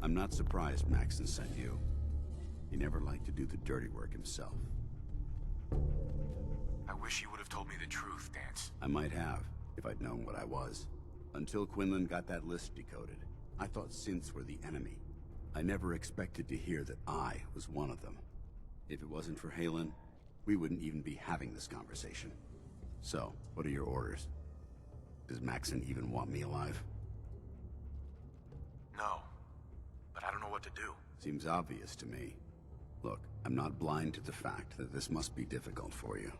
I'm not surprised Maxon sent you. He never liked to do the dirty work himself. I wish you would have told me the truth, Dance. I might have, if I'd known what I was. Until Quinlan got that list decoded, I thought synths were the enemy. I never expected to hear that I was one of them. If it wasn't for Halen, we wouldn't even be having this conversation. So, what are your orders? Does Maxon even want me alive? No, but I don't know what to do. Seems obvious to me. Look, I'm not blind to the fact that this must be difficult for you.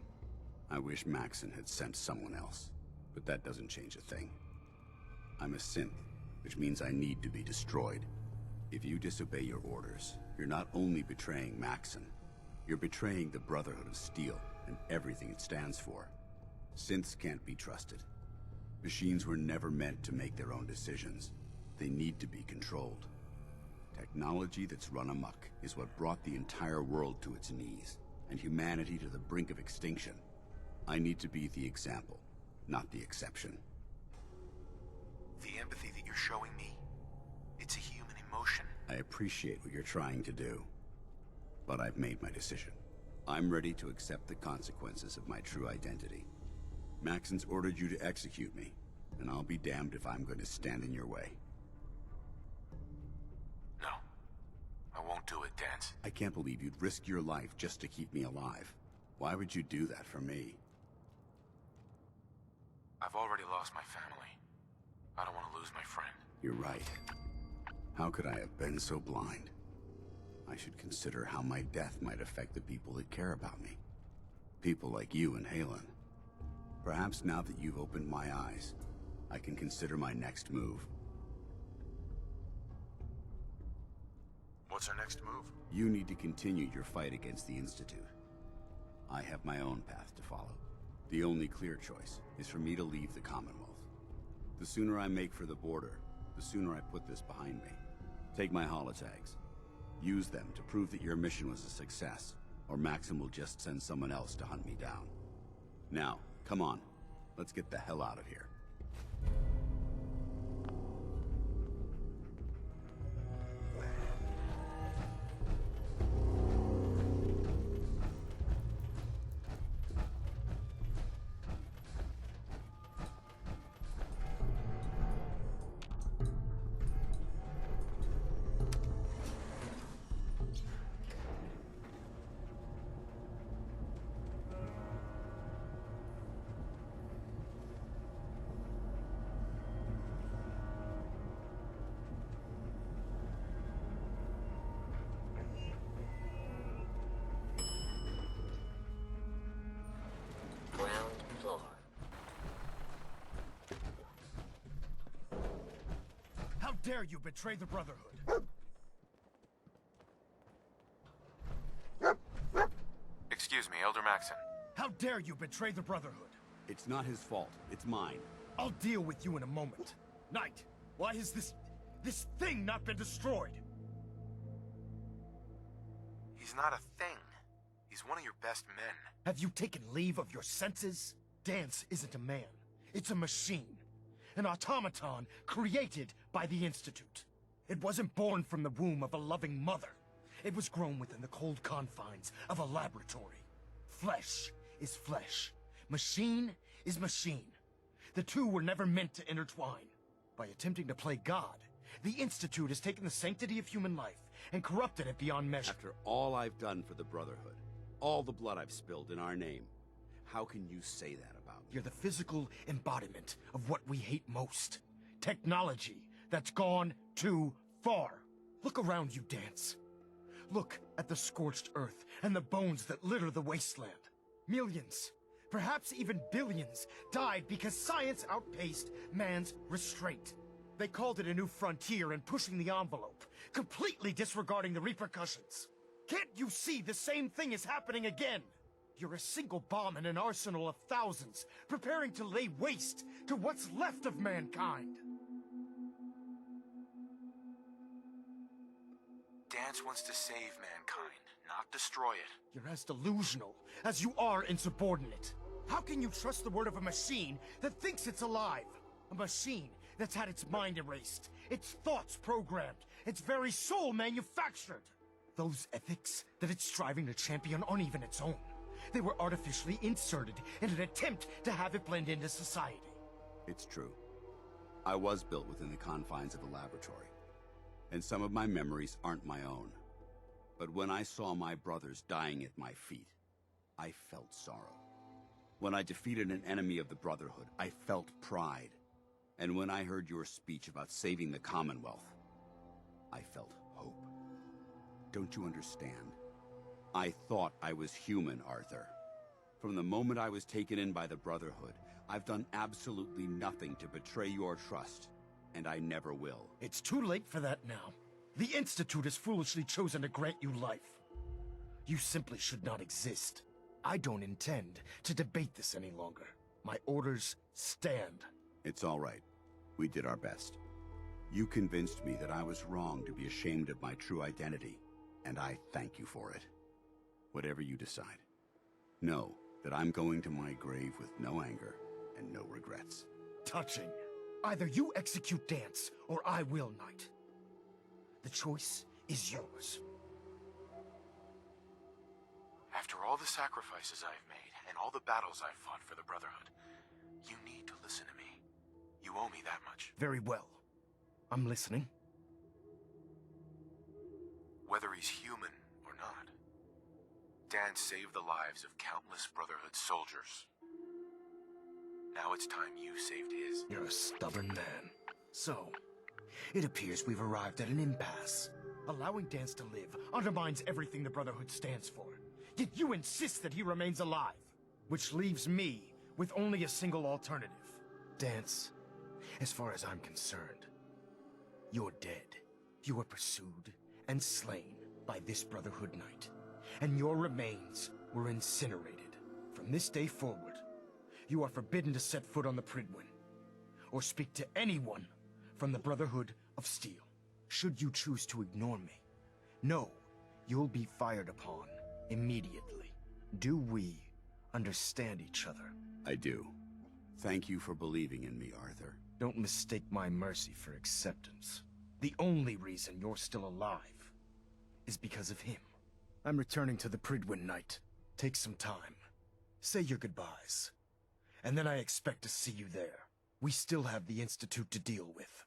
I wish Maxon had sent someone else, but that doesn't change a thing. I'm a synth, which means I need to be destroyed. If you disobey your orders, you're not only betraying Maxon, you're betraying the Brotherhood of Steel and everything it stands for. Synths can't be trusted. Machines were never meant to make their own decisions. They need to be controlled. Technology that's run amok is what brought the entire world to its knees, and humanity to the brink of extinction. I need to be the example, not the exception. The empathy that you're showing me, it's a human emotion. I appreciate what you're trying to do, but I've made my decision. I'm ready to accept the consequences of my true identity. Maxon's ordered you to execute me, and I'll be damned if I'm going to stand in your way. No, I won't do it, Dance. I can't believe you'd risk your life just to keep me alive. Why would you do that for me? I've already lost my family. I don't want to lose my friend. You're right. How could I have been so blind? I should consider how my death might affect the people that care about me. People like you and Halen. Perhaps now that you've opened my eyes, I can consider my next move. What's our next move? You need to continue your fight against the Institute. I have my own path to follow. The only clear choice is for me to leave the Commonwealth. The sooner I make for the border, the sooner I put this behind me. Take my holotags. Use them to prove that your mission was a success, or Maxon will just send someone else to hunt me down. Now, come on. Let's get the hell out of here. How dare you betray the Brotherhood? Excuse me, Elder Maxon. How dare you betray the Brotherhood? It's not his fault. It's mine. I'll deal with you in a moment. Knight, why has this thing not been destroyed? He's not a thing. He's one of your best men. Have you taken leave of your senses? Dance isn't a man. It's a machine. An automaton created by the Institute. It wasn't born from the womb of a loving mother. It was grown within the cold confines of a laboratory. Flesh is flesh. Machine is machine. The two were never meant to intertwine. By attempting to play God, the Institute has taken the sanctity of human life and corrupted it beyond measure. After all I've done for the Brotherhood, all the blood I've spilled in our name, how can you say that about me? You're the physical embodiment of what we hate most. Technology that's gone too far. Look around you, Dance. Look at the scorched earth and the bones that litter the wasteland. Millions, perhaps even billions, died because science outpaced man's restraint. They called it a new frontier and pushing the envelope, completely disregarding the repercussions. Can't you see the same thing is happening again? You're a single bomb in an arsenal of thousands, preparing to lay waste to what's left of mankind. Dance wants to save mankind, not destroy it. You're as delusional as you are insubordinate. How can you trust the word of a machine that thinks it's alive? A machine that's had its mind erased, its thoughts programmed, its very soul manufactured. Those ethics that it's striving to champion aren't even its own. They were artificially inserted in an attempt to have it blend into society. It's true. I was built within the confines of a laboratory, and some of my memories aren't my own. But when I saw my brothers dying at my feet, I felt sorrow. When I defeated an enemy of the Brotherhood, I felt pride. And when I heard your speech about saving the Commonwealth, I felt hope. Don't you understand? I thought I was human, Arthur. From the moment I was taken in by the Brotherhood, I've done absolutely nothing to betray your trust, and I never will. It's too late for that now. The Institute has foolishly chosen to grant you life. You simply should not exist. I don't intend to debate this any longer. My orders stand. It's all right. We did our best. You convinced me that I was wrong to be ashamed of my true identity, and I thank you for it. Whatever you decide, know that I'm going to my grave with no anger and no regrets. Touching. Either you execute Dance, or I will, Knight. The choice is yours. After all the sacrifices I've made, and all the battles I've fought for the Brotherhood, you need to listen to me. You owe me that much. Very well. I'm listening. Whether he's human or not, Dan saved the lives of countless Brotherhood soldiers. Now it's time you saved his. You're a stubborn man. So, it appears we've arrived at an impasse. Allowing Dance to live undermines everything the Brotherhood stands for. Yet you insist that he remains alive. Which leaves me with only a single alternative. Dance, as far as I'm concerned, you're dead. You were pursued and slain by this Brotherhood Knight. And your remains were incinerated. From this day forward, you are forbidden to set foot on the Pridwin, or speak to anyone from the Brotherhood of Steel. Should you choose to ignore me, know you'll be fired upon immediately. Do we understand each other? I do. Thank you for believing in me, Arthur. Don't mistake my mercy for acceptance. The only reason you're still alive is because of him. I'm returning to the Pridwin, Knight. Take some time. Say your goodbyes. And then I expect to see you there. We still have the Institute to deal with.